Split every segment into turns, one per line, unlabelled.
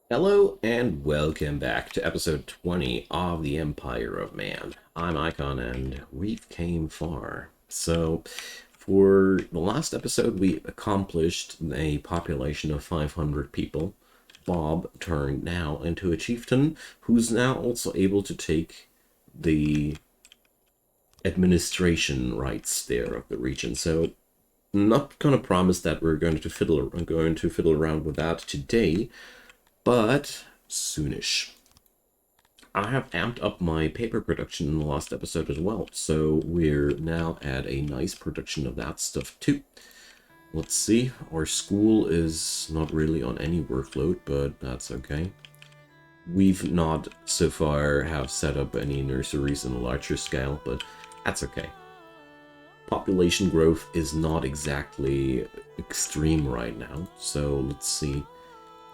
Hello and welcome back to episode 20 of the Empire of Man. I'm Icon and we've came far. So, for the last episode, we accomplished a population of 500 people. Bob turned now into a chieftain who's now also able to take the administration rights there of the region. So, not gonna promise that we're going to fiddle around with that today, but soonish. I have amped up my paper production in the last episode as well, so we're now at a nice production of that stuff too. Let's see, our school is not really on any workload, but that's okay. We've not so far have set up any nurseries on a larger scale, but that's okay. Population growth is not exactly extreme right now, so let's see.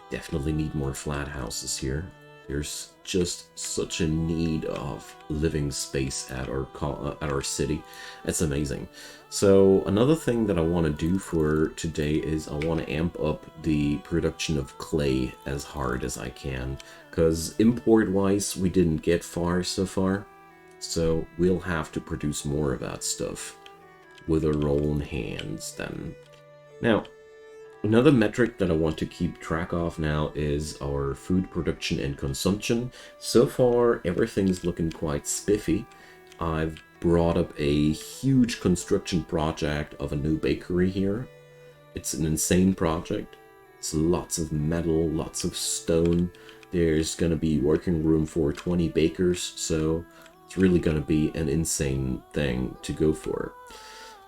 Definitely need more flat houses here. There's just such a need of living space at our city. It's amazing. So another thing that I want to do for today is I want to amp up the production of clay as hard as I can, because import-wise we didn't get far so far. So we'll have to produce more of that stuff with our own hands then. Now, another metric that I want to keep track of now is our food production and consumption. So far, everything's looking quite spiffy. I've brought up a huge construction project of a new bakery here. It's an insane project. It's lots of metal, lots of stone. There's gonna be working room for 20 bakers, so it's really gonna be an insane thing to go for.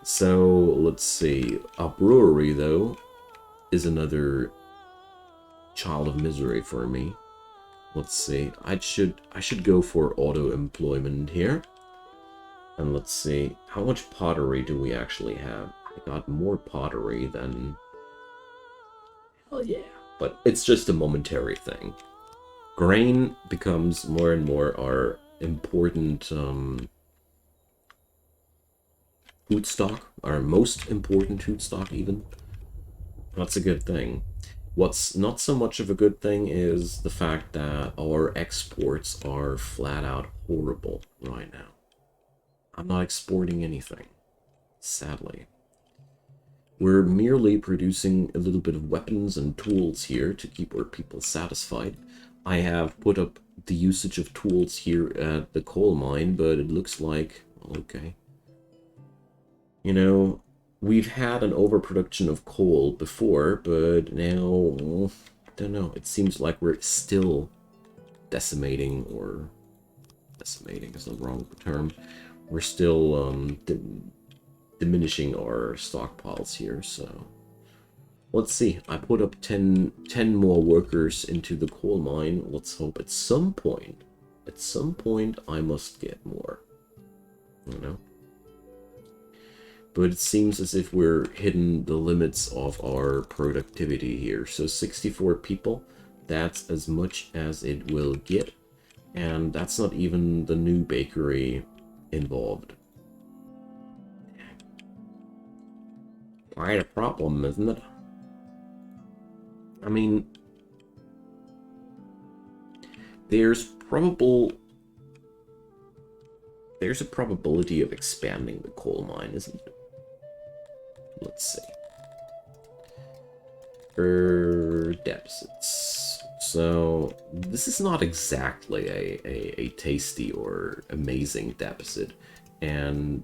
So let's see. A brewery, though, is another child of misery for me. Let's see. I should go for auto employment here. And let's see. How much pottery do we actually have? I got more pottery than... Hell yeah. But it's just a momentary thing. Grain becomes more and more our important food stock. Our most important food stock, even. That's a good thing. What's not so much of a good thing is the fact that our exports are flat out horrible right now. I'm not exporting anything, sadly. We're merely producing a little bit of weapons and tools here to keep our people satisfied. I have put up the usage of tools here at the coal mine, but it looks like, okay. You know, we've had an overproduction of coal before, but now, I don't know, it seems like we're still decimating, or decimating is the wrong term. We're still diminishing our stockpiles here, so let's see. I put up 10 more workers into the coal mine. Let's hope at some point I must get more, you know. But it seems as if we're hitting the limits of our productivity here. So 64 people, that's as much as it will get. And that's not even the new bakery involved. Quite a problem, isn't it? I mean, there's a probability of expanding the coal mine, isn't it? Let's see. Deficits. So this is not exactly a tasty or amazing deficit, and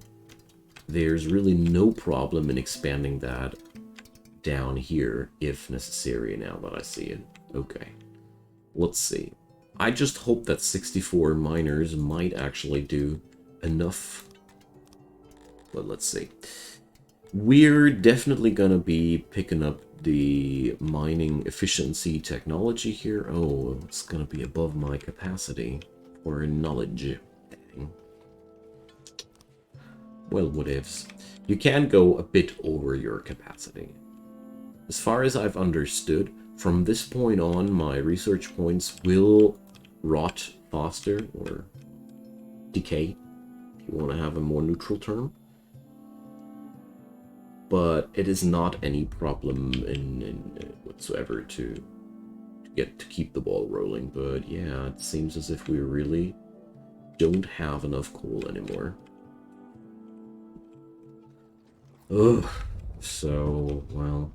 there's really no problem in expanding that down here if necessary now that I see it. Okay, let's see. I just hope that 64 miners might actually do enough. But let's see. We're definitely gonna be picking up the mining efficiency technology here. Oh, it's gonna be above my capacity for knowledge. Dang. Well, what ifs. You can go a bit over your capacity. As far as I've understood, from this point on, my research points will rot faster, or decay, if you want to have a more neutral term. But it is not any problem in whatsoever to get to keep the ball rolling. But yeah, it seems as if we really don't have enough coal anymore. Ugh. So, well,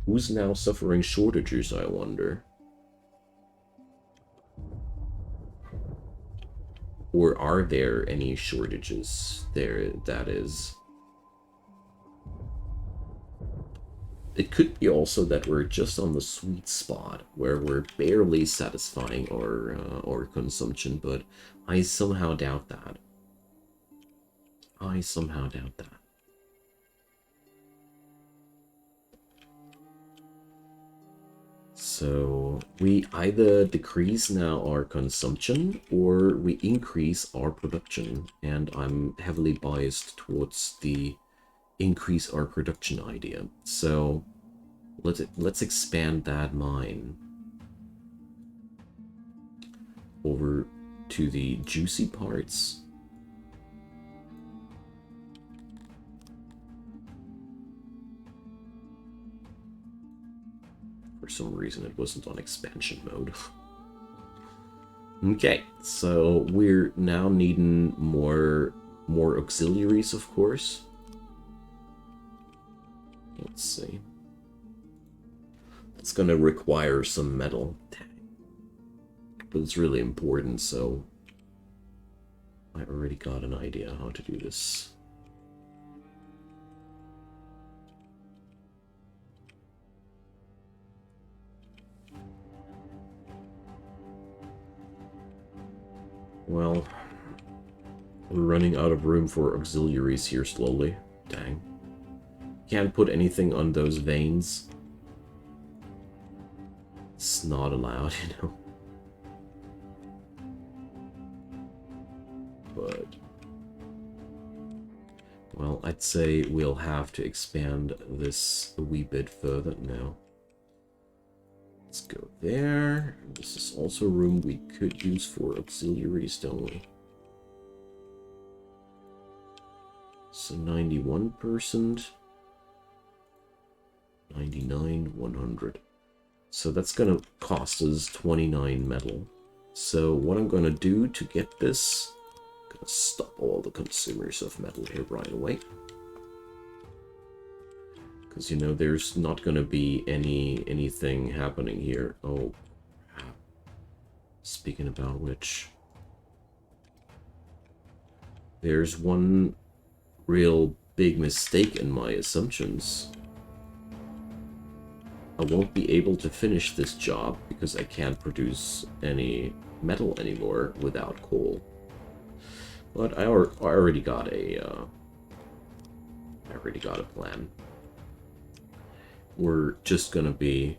who's now suffering shortages, I wonder? Or are there any shortages there, that is? It could be also that we're just on the sweet spot, where we're barely satisfying our consumption, but I somehow doubt that. I somehow doubt that. So we either decrease now our consumption or we increase our production, and I'm heavily biased towards the increase our production idea. So let's expand that mine over to the juicy parts. For some reason it wasn't on expansion mode. Okay, so we're now needing more auxiliaries, of course. Let's see. It's gonna require some metal. But it's really important, so I already got an idea how to do this. Well, we're running out of room for auxiliaries here slowly. Dang. Can't put anything on those veins. It's not allowed, you know. But, well, I'd say we'll have to expand this a wee bit further now. Let's go there. This is also room we could use for auxiliaries, don't we? So 91%, 99, 100. So that's gonna cost us 29 metal. So what I'm gonna do to get this, I'm gonna stop all the consumers of metal here right away. Because, you know, there's not gonna be anything happening here. Oh, crap. Speaking about which, there's one real big mistake in my assumptions. I won't be able to finish this job because I can't produce any metal anymore without coal. But I already got a plan. We're just gonna be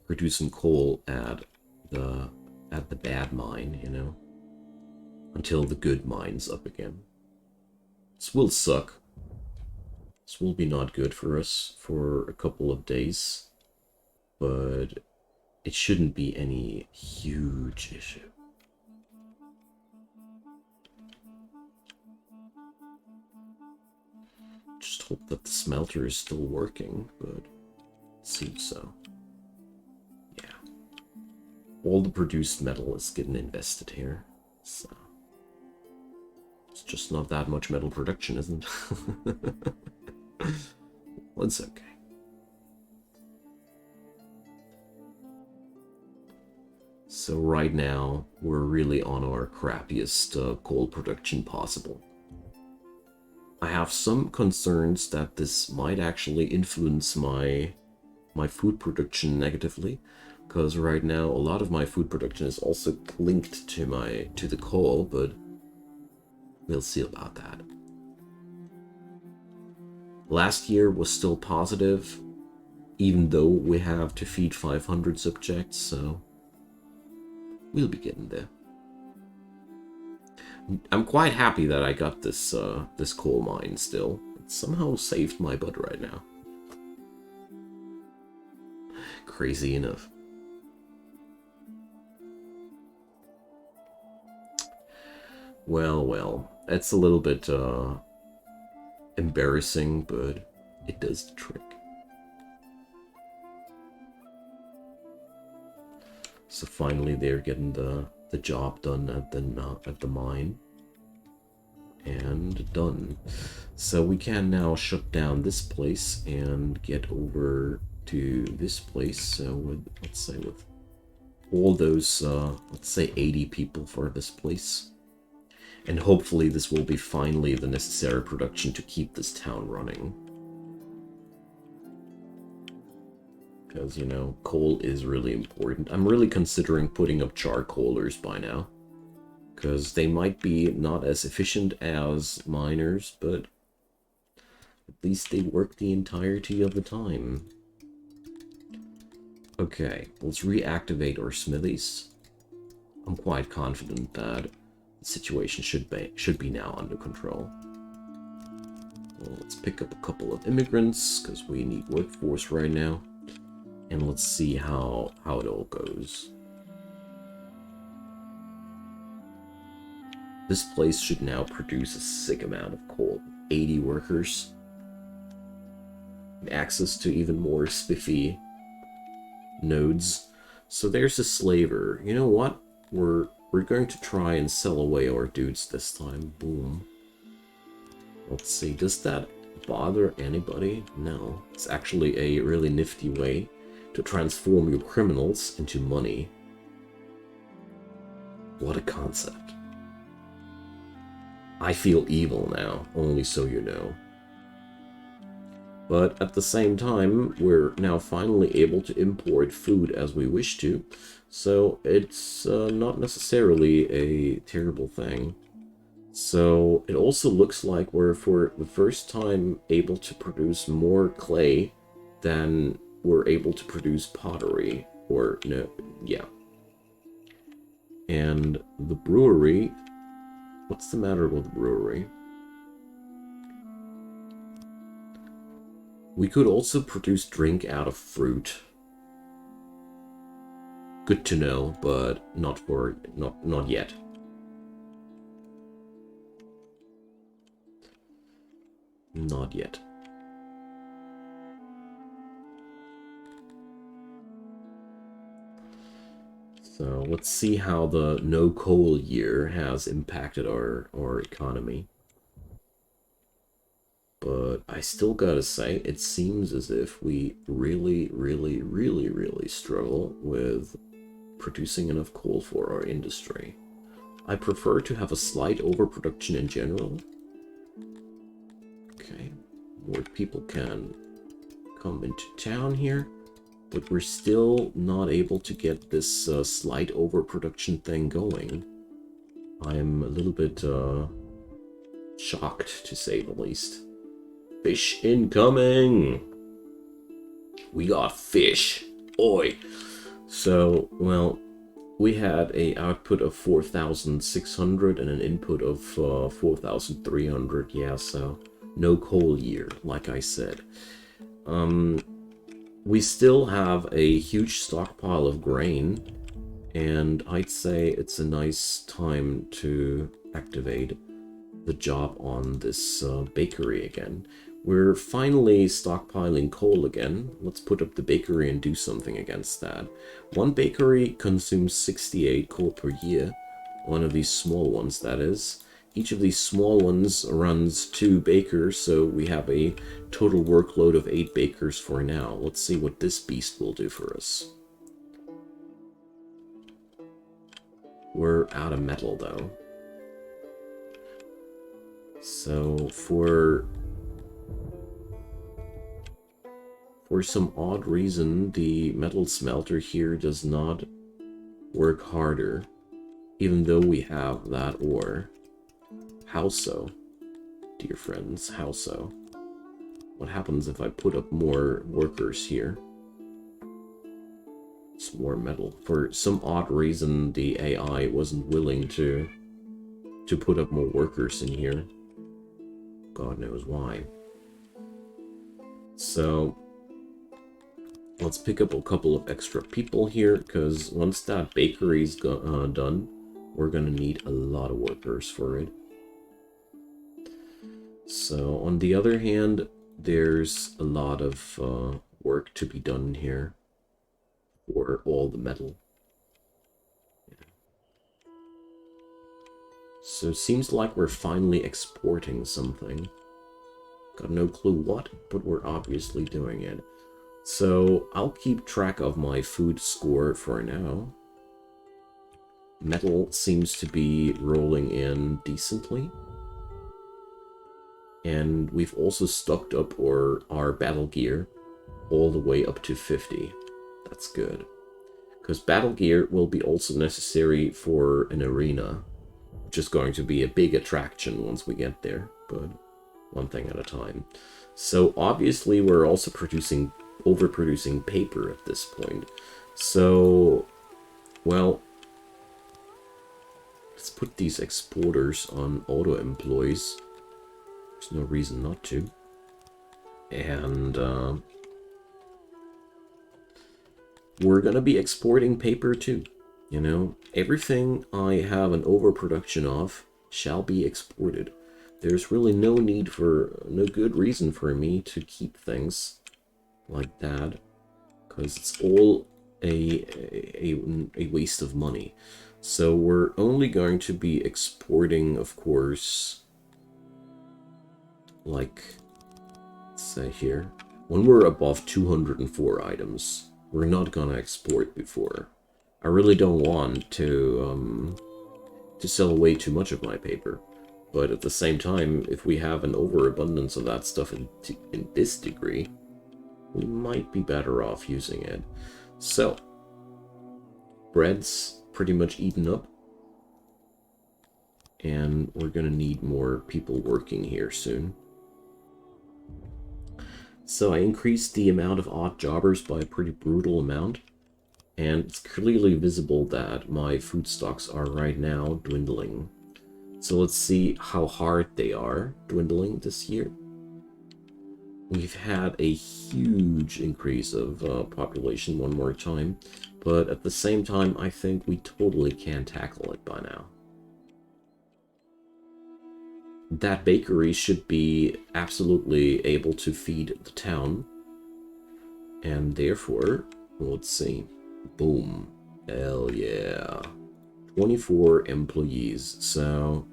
producing coal at the bad mine, you know, until the good mine's up again. This will suck. This will be not good for us for a couple of days, but it shouldn't be any huge issue. Just hope that the smelter is still working, but it seems so. Yeah. All the produced metal is getting invested here, so it's just not that much metal production, isn't it? Well, it's okay. So right now, we're really on our crappiest coal production possible. I have some concerns that this might actually influence my food production negatively, because right now a lot of my food production is also linked to the coal, but we'll see about that. Last year was still positive, even though we have to feed 500 subjects, so we'll be getting there. I'm quite happy that I got this this coal mine still. It somehow saved my butt right now. Crazy enough. Well, it's a little bit embarrassing, but it does the trick. So finally they're getting the job done at the mine. And done. So we can now shut down this place and get over to this place. So with, let's say with all those, let's say 80 people for this place. And hopefully this will be finally the necessary production to keep this town running. Because, you know, coal is really important. I'm really considering putting up charcoalers by now. Because they might be not as efficient as miners, but at least they work the entirety of the time. Okay, let's reactivate our smithies. I'm quite confident that the situation should be now under control. Well, let's pick up a couple of immigrants, because we need workforce right now. And let's see how it all goes. This place should now produce a sick amount of coal. 80 workers. Access to even more spiffy nodes. So there's a slaver. You know what? We're going to try and sell away our dudes this time. Boom. Let's see. Does that bother anybody? No. It's actually a really nifty way to transform your criminals into money. What a concept. I feel evil now, only so you know. But at the same time, we're now finally able to import food as we wish to, so it's not necessarily a terrible thing. So it also looks like we're for the first time able to produce more clay than we're able to produce pottery, or no, yeah. And the brewery... What's the matter with the brewery? We could also produce drink out of fruit. Good to know, but not yet. Not yet. So let's see how the no coal year has impacted our economy. But I still gotta say, it seems as if we really struggle with producing enough coal for our industry. I prefer to have a slight overproduction in general. Okay, more people can come into town here. But we're still not able to get this slight overproduction thing going. I'm a little bit shocked, to say the least. Fish incoming! We got fish! Oi! So, well, we had a output of 4,600 and an input of 4,300. Yeah, so no coal year, like I said. We still have a huge stockpile of grain, and I'd say it's a nice time to activate the job on this bakery again. We're finally stockpiling coal again. Let's put up the bakery and do something against that. One bakery consumes 68 coal per year. One of these small ones, that is. Each of these small ones runs 2 bakers, so we have a total workload of 8 bakers for now. Let's see what this beast will do for us. We're out of metal, though. So for some odd reason, the metal smelter here does not work harder, even though we have that ore. How so, dear friends? How so? What happens if I put up more workers here? It's more metal. For some odd reason, the AI wasn't willing to put up more workers in here. God knows why. So let's pick up a couple of extra people here, because once that bakery's done, we're gonna need a lot of workers for it. So on the other hand, there's a lot of work to be done here for all the metal. So it seems like we're finally exporting something. Got no clue what, but we're obviously doing it. So I'll keep track of my food score for now. Metal seems to be rolling in decently. And we've also stocked up our battle gear all the way up to 50. That's good. Because battle gear will be also necessary for an arena. Which is going to be a big attraction once we get there, but one thing at a time. So obviously we're also overproducing paper at this point. So, well, let's put these exporters on auto-employees. There's no reason not to. And we're gonna be exporting paper too. You know, everything I have an overproduction of shall be exported. There's really no good reason for me to keep things like that, because it's all a waste of money. So we're only going to be exporting, of course, like, let's say here, when we're above 204 items, we're not gonna export before. I really don't want to sell away too much of my paper, but at the same time, if we have an overabundance of that stuff in this degree, we might be better off using it. So, bread's pretty much eaten up, and we're gonna need more people working here soon. So I increased the amount of odd jobbers by a pretty brutal amount. And it's clearly visible that my food stocks are right now dwindling. So let's see how hard they are dwindling this year. We've had a huge increase of population one more time, but at the same time, I think we totally can tackle it by now. That bakery should be absolutely able to feed the town, and therefore, let's see. Boom. Hell yeah. 24 employees. So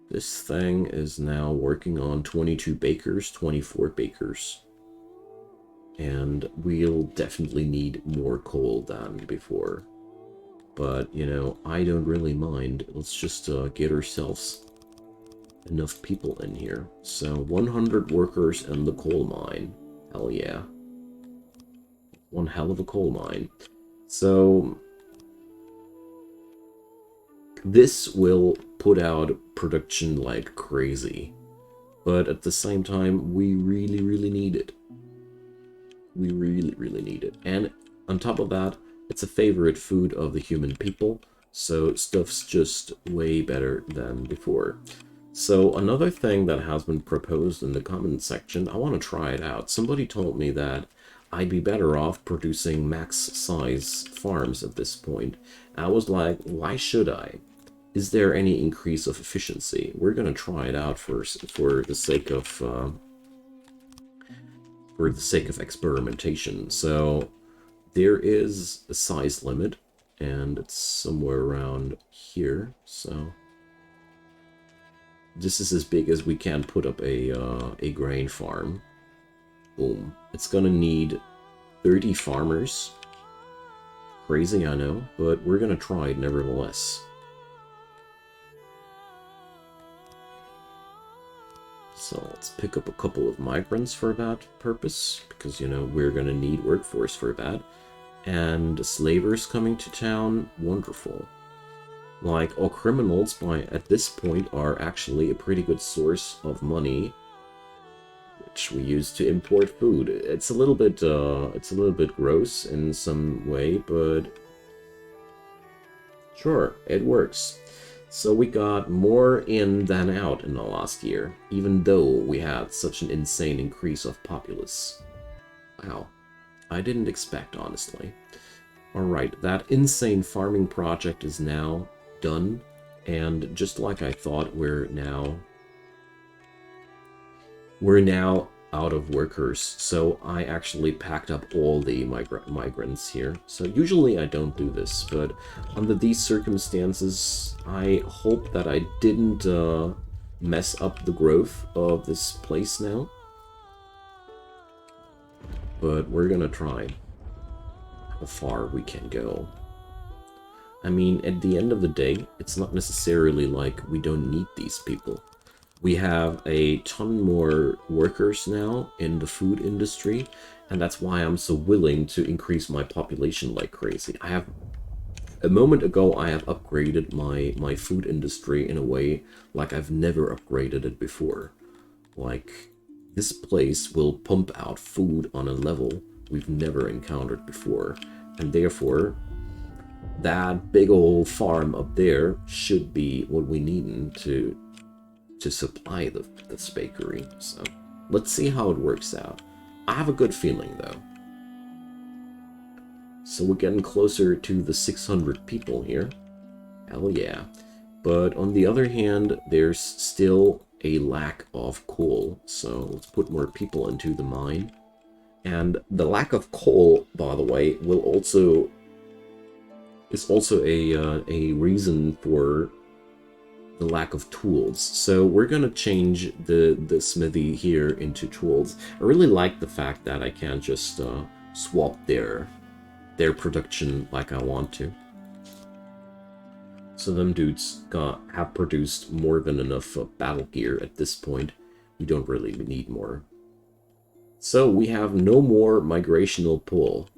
this thing is now working on 22 bakers, 24 bakers. And we'll definitely need more coal than before. But, you know, I don't really mind. Let's just get ourselves enough people in here. So 100 workers in the coal mine. Hell yeah. One hell of a coal mine. So this will put out production like crazy, but at the same time, we really need it. We really need it. And on top of that, it's a favorite food of the human people, so stuff's just way better than before. So another thing that has been proposed in the comment section, I want to try it out. Somebody told me that I'd be better off producing max size farms at this point. I was like, why should I? Is there any increase of efficiency? We're gonna try it out first for the sake of experimentation. So there is a size limit, and it's somewhere around here. So this is as big as we can put up a grain farm. Boom. It's gonna need 30 farmers. Crazy, I know, but we're gonna try it nevertheless. So let's pick up a couple of migrants for that purpose, because, you know, we're gonna need workforce for that. And slavers coming to town, wonderful. Like, all criminals at this point are actually a pretty good source of money, which we use to import food. It's a little bit gross in some way, but sure, it works. So we got more in than out in the last year, even though we had such an insane increase of populace. Wow, I didn't expect, honestly. Alright, that insane farming project is now done, and just like I thought, we're now out of workers, so I actually packed up all the migrants here. So usually I don't do this, but under these circumstances, I hope that I didn't mess up the growth of this place now. But we're gonna try how far we can go. I mean, at the end of the day, it's not necessarily like we don't need these people. We have a ton more workers now in the food industry, and that's why I'm so willing to increase my population like crazy. A moment ago, I have upgraded my food industry in a way like I've never upgraded it before. Like, this place will pump out food on a level we've never encountered before, and therefore, that big old farm up there should be what we need to supply this bakery. So let's see how it works out. I have a good feeling though. So we're getting closer to the 600 people here. Hell yeah. But on the other hand, there's still a lack of coal. So let's put more people into the mine. And the lack of coal, by the way, is also a reason for the lack of tools. So we're gonna change the smithy here into tools. I really like the fact that I can't just swap their production like I want to. So them dudes have produced more than enough battle gear at this point. We don't really need more. So we have no more migrational pull.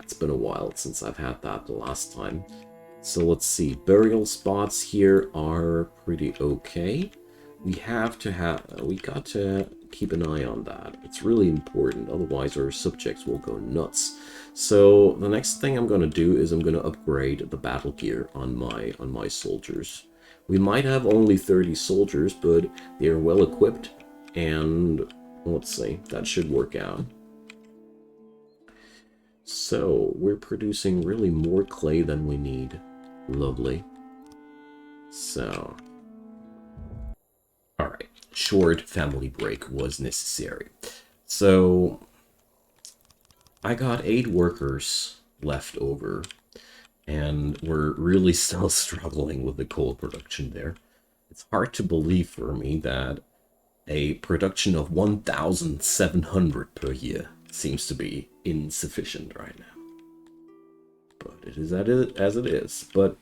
It's been a while since I've had that the last time. So let's see, burial spots here are pretty okay. We got to keep an eye on that. It's really important, otherwise our subjects will go nuts. So the next thing I'm going to do is I'm going to upgrade the battle gear on my soldiers. We might have only 30 soldiers, but they are well equipped, and let's see, that should work out. So we're producing really more clay than we need. Lovely. So, alright, short family break was necessary. So, I got 8 workers left over, and we're really still struggling with the coal production there. It's hard to believe for me that a production of 1,700 per year seems to be insufficient right now. But it is as it is. But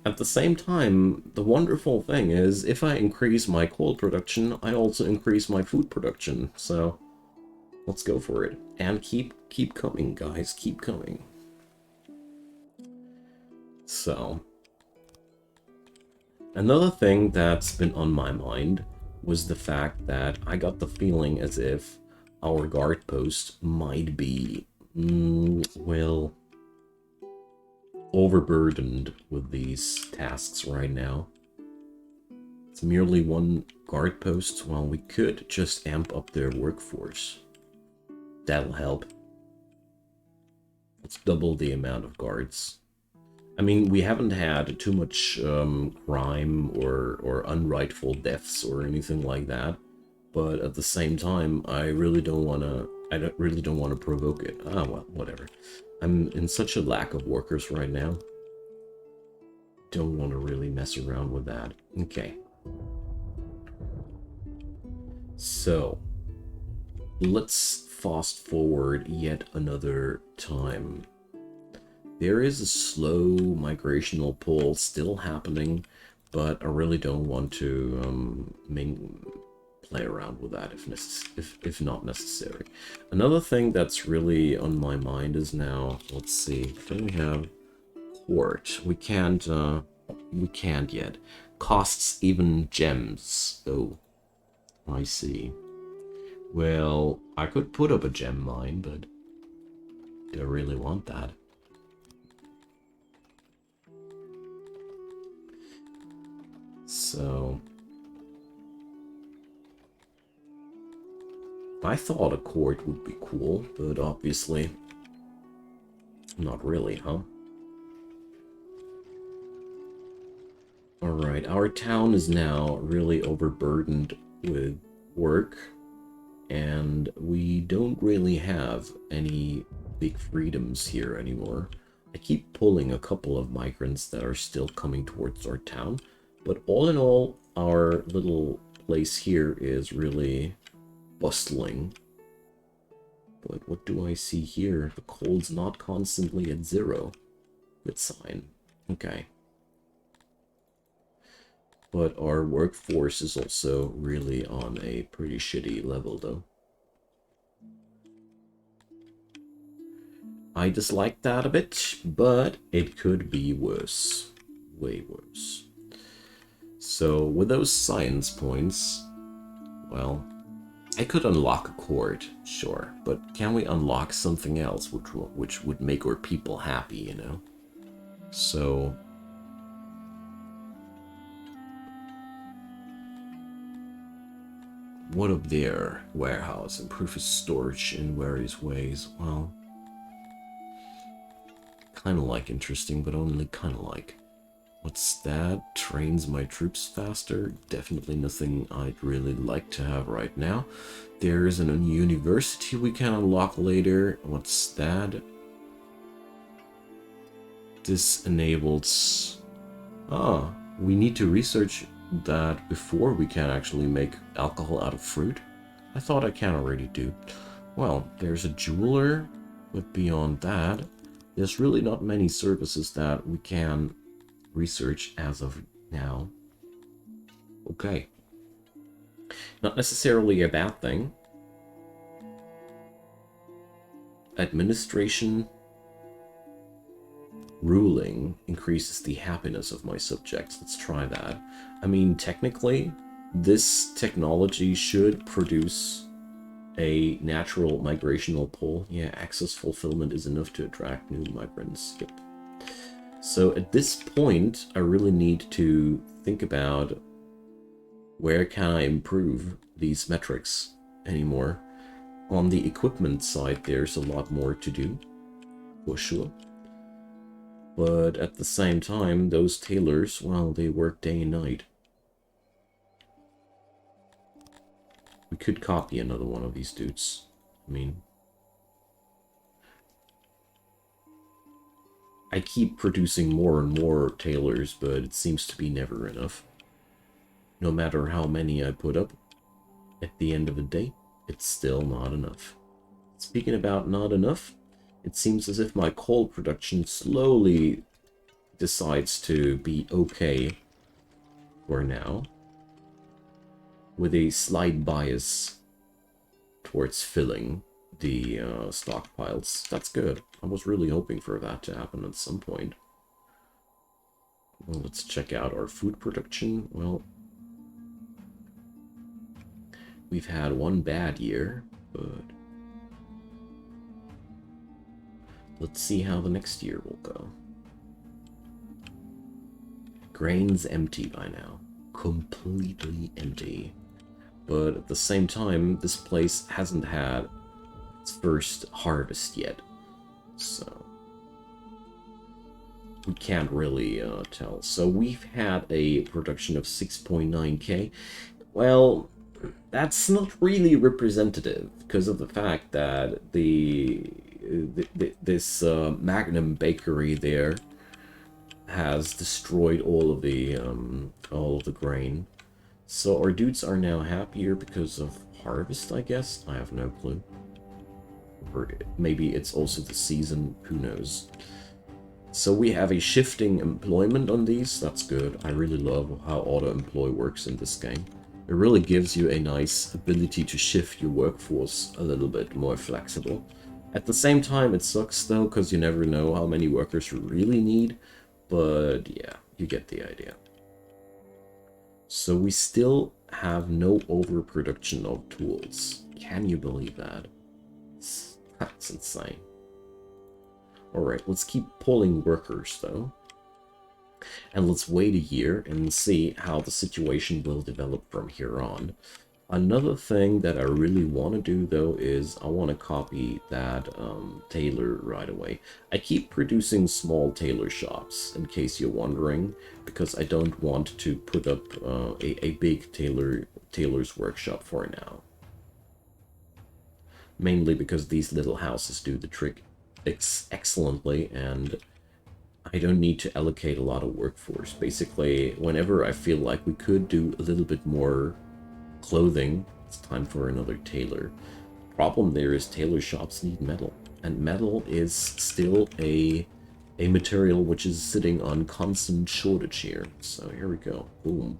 at the same time, the wonderful thing is, if I increase my coal production, I also increase my food production. So let's go for it. And keep coming, guys. Keep coming. So another thing that's been on my mind was the fact that I got the feeling as if our guard post might be, well, overburdened with these tasks right now. It's merely one guard post. Well, we could just amp up their workforce. That'll help. Let's double the amount of guards. I mean, we haven't had too much crime or unrightful deaths or anything like that, but at the same time, I really don't want to provoke it. Ah, well, whatever. I'm in such a lack of workers right now. Don't want to really mess around with that. Okay. So, let's fast forward yet another time. There is a slow migrational pull still happening, but I really don't want to play around with that if not necessary. Another thing that's really on my mind is now, let's see, can we have port? We can't yet. Costs even gems. Oh, I see. Well, I could put up a gem mine, but do I really want that? So I thought a court would be cool, but obviously not really, huh? Alright, our town is now really overburdened with work, And we don't really have any big freedoms here anymore. I keep pulling a couple of migrants that are still coming towards our town, but all in all, our little place here is really bustling. But what do I see here? The coal's not constantly at 0. Good sign. Okay. But our workforce is also really on a pretty shitty level, though. I dislike that a bit, but it could be worse. Way worse. So, with those science points, well, I could unlock a court, sure, but can we unlock something else which would make our people happy, you know? So... what of their warehouse? Improve his storage in various ways. Well, kind of like interesting, but only kind of like. What's that? Trains my troops faster? Definitely nothing I'd really like to have right now. There's a university we can unlock later. What's that? This enables... ah, we need to research that before we can actually make alcohol out of fruit. I thought I can already do. Well, there's a jeweler, but beyond that, there's really not many services that we can research as of now. Okay. Not necessarily a bad thing. Administration ruling increases the happiness of my subjects. Let's try that. I mean, technically, this technology should produce a natural migrational pull. Yeah, access fulfillment is enough to attract new migrants. Yep. So at this point, I really need to think about where can I improve these metrics anymore. On the equipment side, there's a lot more to do, for sure. But at the same time, those tailors, well, they work day and night. We could copy another one of these dudes. I mean... I keep producing more and more tailors, but it seems to be never enough. No matter how many I put up, at the end of the day, it's still not enough. Speaking about not enough, it seems as if my coal production slowly decides to be okay for now, with a slight bias towards filling the stockpiles. That's good. I was really hoping for that to happen at some point. Well, let's check out our food production. Well, we've had one bad year, but let's see how the next year will go. Grain's empty by now. Completely empty. But at the same time, this place hasn't had its first harvest yet. So we can't really tell. So we've had a production of 6.9k. Well, that's not really representative because of the fact that this Magnum bakery there has destroyed all of the grain. So our dudes are now happier because of harvest, I guess. I have no clue. Or maybe it's also the season, who knows. So we have a shifting employment on these. That's good. I really love how auto-employ works in this game. It really gives you a nice ability to shift your workforce a little bit more flexible. At the same time, it sucks though, because you never know how many workers you really need. But yeah, you get the idea. So we still have no overproduction of tools. Can you believe that? That's insane. Alright, let's keep pulling workers though. And let's wait a year and see how the situation will develop from here on. Another thing that I really want to do though is I want to copy that tailor right away. I keep producing small tailor shops, in case you're wondering, because I don't want to put up a big tailor's workshop for now. mainly because these little houses do the trick excellently, and I don't need to allocate a lot of workforce. Basically, whenever I feel like we could do a little bit more clothing, it's time for another tailor. Problem there is tailor shops need metal, and metal is still a material which is sitting on constant shortage here. So here we go. Boom.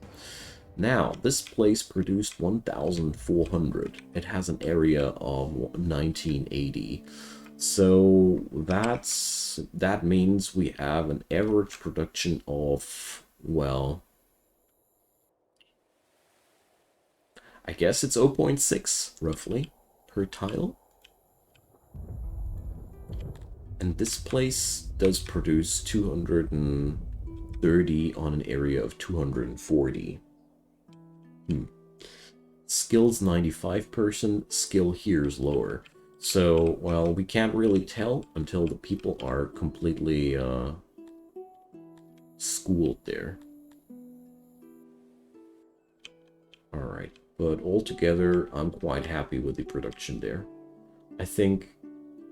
Now, this place produced 1,400. It has an area of 1980. So that means we have an average production of, well, I guess it's 0.6 roughly per tile. And this place does produce 230 on an area of 240. Skill's 95%, skill here is lower. So, well, we can't really tell until the people are completely schooled there. Alright, but altogether, I'm quite happy with the production there. I think,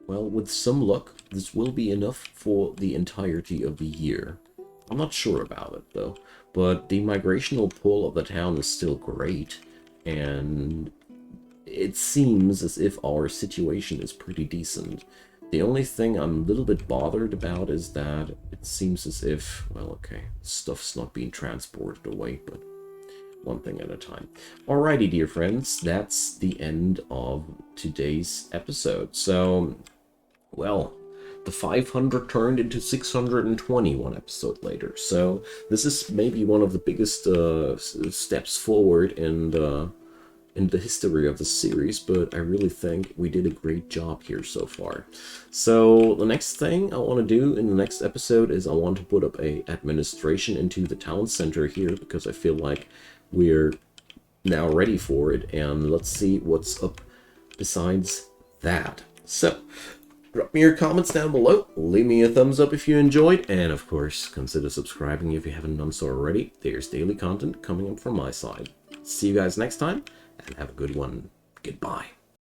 well, with some luck, this will be enough for the entirety of the year. I'm not sure about it, though. But the migrational pull of the town is still great, and it seems as if our situation is pretty decent. The only thing I'm a little bit bothered about is that it seems as if, well, okay, stuff's not being transported away, but one thing at a time. Alrighty, dear friends, that's the end of today's episode. So, well, the 500 turned into 620 one episode later. So this is maybe one of the biggest steps forward in the history of the series, but I really think we did a great job here so far. So the next thing I want to do in the next episode is I want to put up a administration into the town center here, because I feel like we're now ready for it, and let's see what's up besides that. So drop me your comments down below, leave me a thumbs up if you enjoyed, and of course consider subscribing if you haven't done so already. There's daily content coming up from my side. See you guys next time, and have a good one. Goodbye.